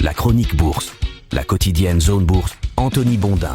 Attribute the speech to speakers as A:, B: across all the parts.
A: La chronique bourse, la quotidienne Zone Bourse, Anthony Bondin.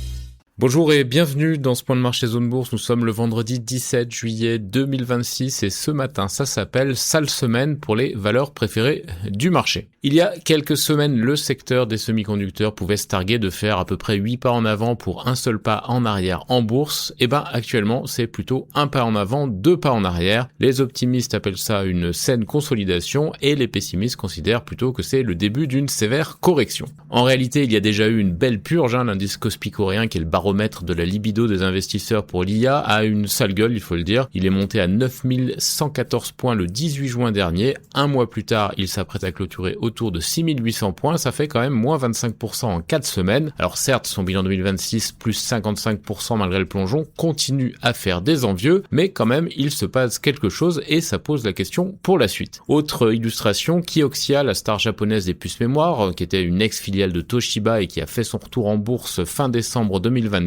B: Bonjour et bienvenue dans ce point de marché Zone Bourse. Nous sommes le vendredi 17 juillet 2026 et ce matin, ça s'appelle sale semaine pour les valeurs préférées du marché. Il y a quelques semaines, le secteur des semi-conducteurs pouvait se targuer de faire à peu près 8 pas en avant pour un seul pas en arrière en bourse. Et actuellement, c'est plutôt un pas en avant, 2 pas en arrière. Les optimistes appellent ça une saine consolidation et les pessimistes considèrent plutôt que c'est le début d'une sévère correction. En réalité, il y a déjà eu une belle purge, l'indice Kospi coréen qui est le baromètre de la libido des investisseurs pour l'IA a une sale gueule, il faut le dire. Il est monté à 9114 points le 18 juin dernier. Un mois plus tard, il s'apprête à clôturer autour de 6800 points. Ça fait quand même moins 25% en 4 semaines. Alors certes, son bilan 2026, plus 55% malgré le plongeon, continue à faire des envieux, mais quand même, il se passe quelque chose et ça pose la question pour la suite. Autre illustration, Kioxia, la star japonaise des puces mémoire, qui était une ex-filiale de Toshiba et qui a fait son retour en bourse fin décembre 2024,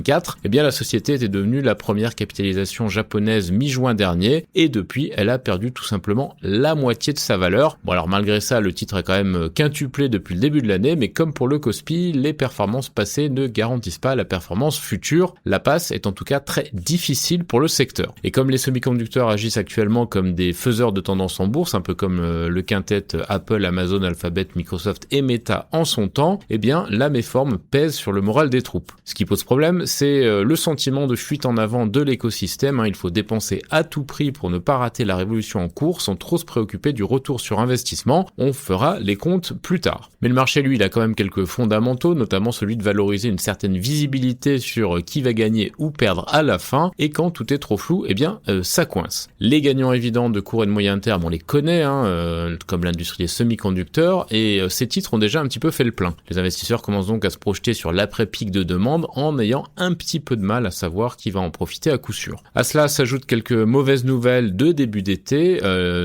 B: la société était devenue la première capitalisation japonaise mi-juin dernier et depuis, elle a perdu tout simplement la moitié de sa valeur. Bon alors malgré ça, le titre est quand même quintuplé depuis le début de l'année, mais comme pour le Kospi, les performances passées ne garantissent pas la performance future. La passe est en tout cas très difficile pour le secteur. Et comme les semi-conducteurs agissent actuellement comme des faiseurs de tendance en bourse, un peu comme le quintet Apple, Amazon, Alphabet, Microsoft et Meta en son temps, la méforme pèse sur le moral des troupes. Ce qui pose problème, c'est le sentiment de fuite en avant de l'écosystème. Il faut dépenser à tout prix pour ne pas rater la révolution en cours sans trop se préoccuper du retour sur investissement. On fera les comptes plus tard. Mais le marché, lui, il a quand même quelques fondamentaux, notamment celui de valoriser une certaine visibilité sur qui va gagner ou perdre à la fin. Et quand tout est trop flou, ça coince. Les gagnants évidents de court et de moyen terme, on les connaît, comme l'industrie des semi-conducteurs, et ces titres ont déjà un petit peu fait le plein. Les investisseurs commencent donc à se projeter sur l'après-pic de demande en ayant un petit peu de mal à savoir qui va en profiter à coup sûr. À cela s'ajoutent quelques mauvaises nouvelles de début d'été,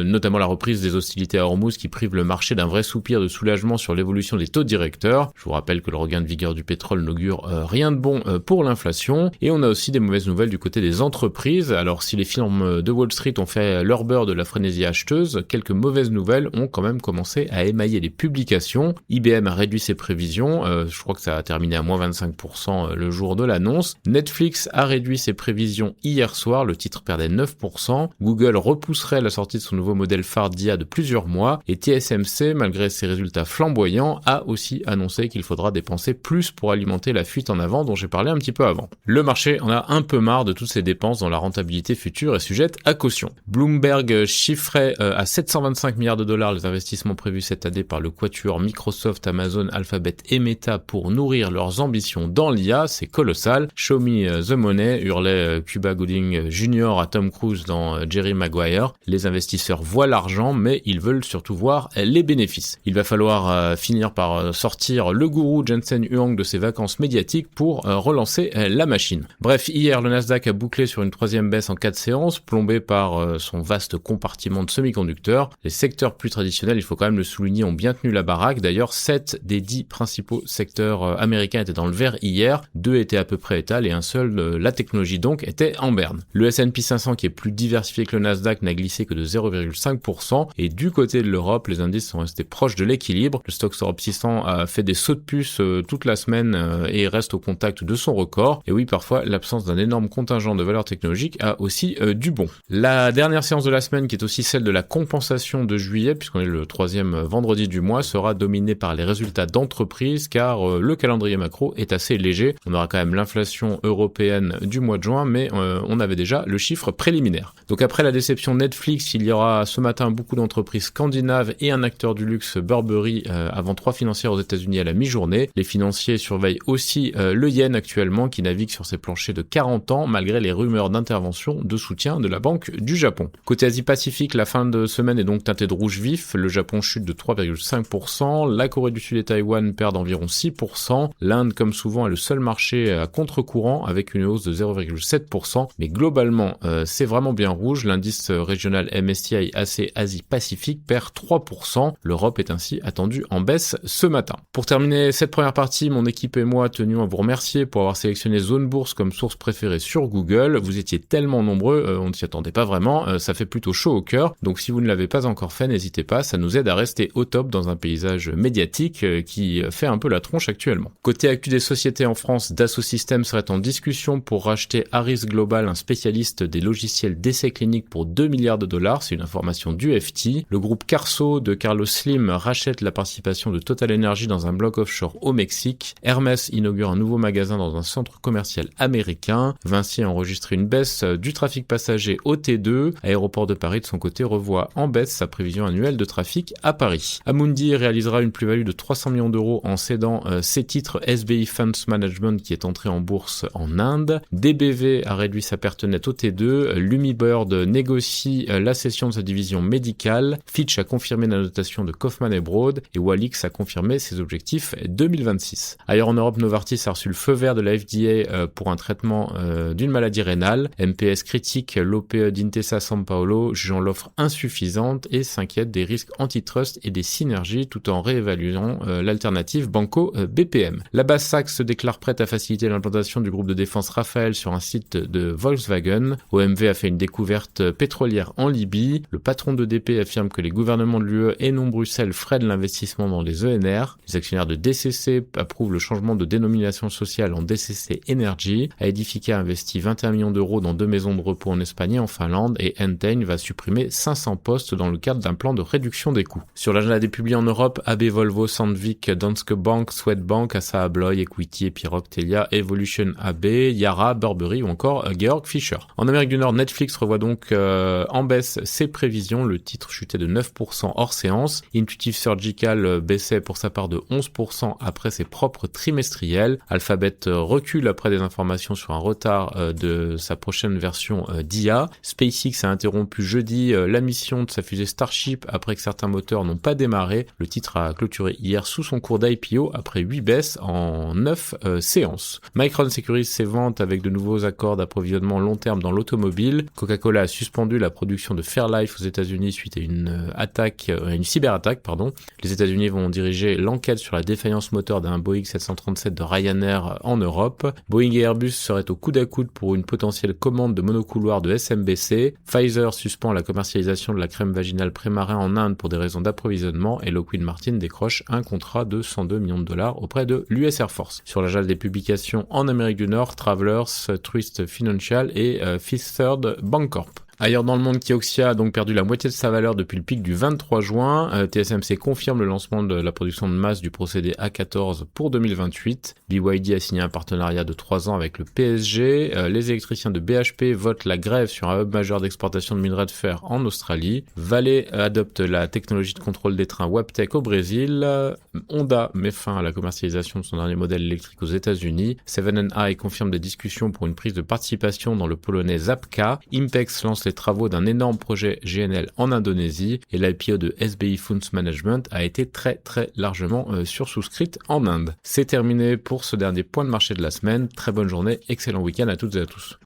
B: notamment la reprise des hostilités à Hormuz qui prive le marché d'un vrai soupir de soulagement sur l'évolution des taux directeurs. Je vous rappelle que le regain de vigueur du pétrole n'augure rien de bon pour l'inflation. Et on a aussi des mauvaises nouvelles du côté des entreprises. Alors si les firmes de Wall Street ont fait leur beurre de la frénésie acheteuse, quelques mauvaises nouvelles ont quand même commencé à émailler les publications. IBM a réduit ses prévisions, je crois que ça a terminé à moins 25% le jour de l'annonce. Netflix a réduit ses prévisions hier soir, le titre perdait 9%. Google repousserait la sortie de son nouveau modèle phare d'IA de plusieurs mois. Et TSMC, malgré ses résultats flamboyants, a aussi annoncé qu'il faudra dépenser plus pour alimenter la fuite en avant dont j'ai parlé un petit peu avant. Le marché en a un peu marre de toutes ces dépenses dont la rentabilité future est sujette à caution. Bloomberg chiffrait à 725 milliards de dollars les investissements prévus cette année par le quatuor Microsoft, Amazon, Alphabet et Meta pour nourrir leurs ambitions dans l'IA, c'est colossal. Show me the money, hurlait Cuba Gooding Jr. à Tom Cruise dans Jerry Maguire. Les investisseurs voient l'argent, mais ils veulent surtout voir les bénéfices. Il va falloir finir par sortir le gourou Jensen Huang de ses vacances médiatiques pour relancer la machine. Bref, hier, le Nasdaq a bouclé sur une troisième baisse en 4 séances, plombé par son vaste compartiment de semi-conducteurs. Les secteurs plus traditionnels, il faut quand même le souligner, ont bien tenu la baraque. D'ailleurs, 7 des 10 principaux secteurs américains étaient dans le vert hier, 2 étaient à peu près étal et un seul, la technologie donc, était en berne. Le S&P 500 qui est plus diversifié que le Nasdaq n'a glissé que de 0,5% et du côté de l'Europe, les indices sont restés proches de l'équilibre. Le Stoxx Europe 600 a fait des sauts de puce toute la semaine et reste au contact de son record. Et oui, parfois, l'absence d'un énorme contingent de valeurs technologiques a aussi du bon. La dernière séance de la semaine, qui est aussi celle de la compensation de juillet, puisqu'on est le 3e vendredi du mois, sera dominée par les résultats d'entreprise car le calendrier macro est assez léger. On aura quand même l'inflation européenne du mois de juin, mais on avait déjà le chiffre préliminaire. Donc après la déception Netflix, il y aura ce matin beaucoup d'entreprises scandinaves et un acteur du luxe Burberry avant 3 financières aux États-Unis à la mi-journée. Les financiers surveillent aussi le yen actuellement qui navigue sur ses planchers de 40 ans malgré les rumeurs d'intervention de soutien de la Banque du Japon. Côté Asie-Pacifique, la fin de semaine est donc teintée de rouge vif. Le Japon chute de 3,5%, la Corée du Sud et Taïwan perdent environ 6%. L'Inde, comme souvent, est le seul marché à à contre-courant avec une hausse de 0,7%, mais globalement, c'est vraiment bien rouge. L'indice régional MSCI AC Asie-Pacifique perd 3%. L'Europe est ainsi attendue en baisse ce matin. Pour terminer cette première partie, mon équipe et moi tenions à vous remercier pour avoir sélectionné Zone Bourse comme source préférée sur Google. Vous étiez tellement nombreux, on ne s'y attendait pas vraiment, ça fait plutôt chaud au cœur. Donc si vous ne l'avez pas encore fait, n'hésitez pas, ça nous aide à rester au top dans un paysage médiatique qui fait un peu la tronche actuellement. Côté actu des sociétés en France, Dassault Systèmes serait en discussion pour racheter Harris Global, un spécialiste des logiciels d'essais cliniques pour 2 milliards de dollars, c'est une information du FT. Le groupe Carso de Carlos Slim rachète la participation de Total Energy dans un bloc offshore au Mexique. Hermès inaugure un nouveau magasin dans un centre commercial américain. Vinci a enregistré une baisse du trafic passager au T2. Aéroport de Paris, de son côté, revoit en baisse sa prévision annuelle de trafic à Paris. Amundi réalisera une plus-value de 300 millions d'euros en cédant ses titres SBI Funds Management qui est entré en bourse en Inde. DBV a réduit sa perte nette au T2. Lumibird négocie la cession de sa division médicale. Fitch a confirmé la notation de Kaufman & Broad et Walix a confirmé ses objectifs 2026. Ailleurs en Europe, Novartis a reçu le feu vert de la FDA pour un traitement d'une maladie rénale. MPS critique l'OPE d'Intesa Sanpaolo, jugeant l'offre insuffisante et s'inquiète des risques antitrust et des synergies tout en réévaluant l'alternative Banco BPM. La Bassac se déclare prête à faciliter l'implantation du groupe de défense Rafale sur un site de Volkswagen. OMV a fait une découverte pétrolière en Libye. Le patron d'EDP affirme que les gouvernements de l'UE et non Bruxelles freinent l'investissement dans les ENR. Les actionnaires de DCC approuvent le changement de dénomination sociale en DCC Energy. Aedifica a investi 21 millions d'euros dans 2 maisons de repos en Espagne et en Finlande et Entain va supprimer 500 postes dans le cadre d'un plan de réduction des coûts. Sur l'agenda des publiés en Europe, AB Volvo, Sandvik, Danske Bank, Swedbank, Assa Abloy, Equity, Epiroc, Telia, Evolution AB, Yara, Burberry ou encore Georg Fischer. En Amérique du Nord, Netflix revoit donc en baisse ses prévisions. Le titre chutait de 9% hors séance. Intuitive Surgical baissait pour sa part de 11% après ses propres trimestriels. Alphabet recule après des informations sur un retard de sa prochaine version d'IA. SpaceX a interrompu jeudi la mission de sa fusée Starship après que certains moteurs n'ont pas démarré. Le titre a clôturé hier sous son cours d'IPO après 8 baisses en 9 séances. Micron sécurise ses ventes avec de nouveaux accords d'approvisionnement long terme dans l'automobile. Coca-Cola a suspendu la production de Fairlife aux États-Unis suite à une cyberattaque. Les États-Unis vont diriger l'enquête sur la défaillance moteur d'un Boeing 737 de Ryanair en Europe. Boeing et Airbus seraient au coude à coude pour une potentielle commande de monocouloir de SMBC. Pfizer suspend la commercialisation de la crème vaginale Premarin en Inde pour des raisons d'approvisionnement et Lockheed Martin décroche un contrat de 102 millions de dollars auprès de l'US Air Force. Sur la des publications en Amérique du Nord, Travelers, Truist Financial et Fifth Third Bancorp. Ailleurs dans le monde, Kioxia a donc perdu la moitié de sa valeur depuis le pic du 23 juin. TSMC confirme le lancement de la production de masse du procédé A14 pour 2028. BYD a signé un partenariat de 3 ans avec le PSG. Les électriciens de BHP votent la grève sur un hub majeur d'exportation de minerais de fer en Australie. Vale adopte la technologie de contrôle des trains Wabtec au Brésil. Honda met fin à la commercialisation de son dernier modèle électrique aux États-Unis. Seven & I confirme des discussions pour une prise de participation dans le polonais Zapka. Impex lance les travaux d'un énorme projet GNL en Indonésie et l'IPO de SBI Funds Management a été très largement sursouscrite en Inde. C'est terminé pour ce dernier point de marché de la semaine. Très bonne journée, excellent week-end à toutes et à tous.